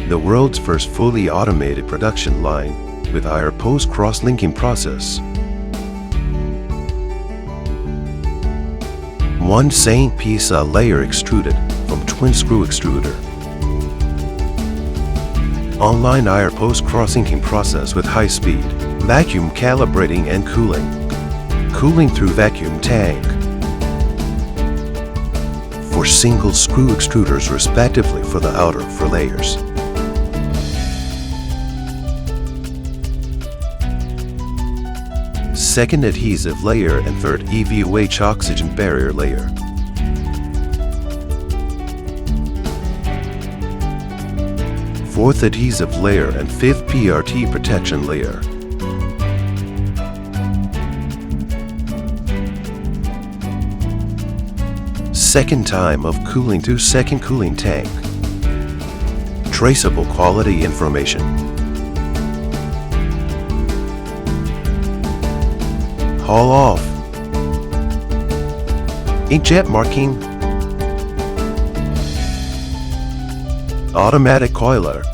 the world's first fully automated production line with our post-crosslinking process. One MElle PE-Xa layer extruded from twin screw extruder. Online our post-crosslinking process with high speed, vacuum calibrating and cooling. Cooling through vacuum tank. For single screw extruders respectively for the outer for layers. Second adhesive layer and third EVOH oxygen barrier layer. Fourth adhesive layer and fifth PRT protection layer. Second time of cooling to second cooling tank. Traceable quality information. Haul off. Inkjet marking. Automatic coiler.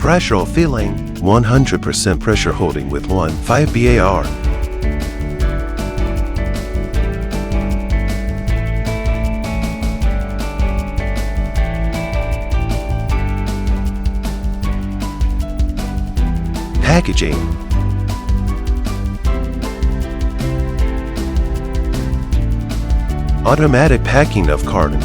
Pressure filling, 100% pressure holding with 1.5 bar. Packaging. Automatic packing of carton.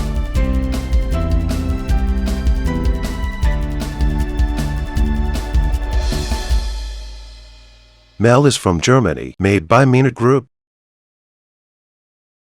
MElle is from Germany, made by Menred Group.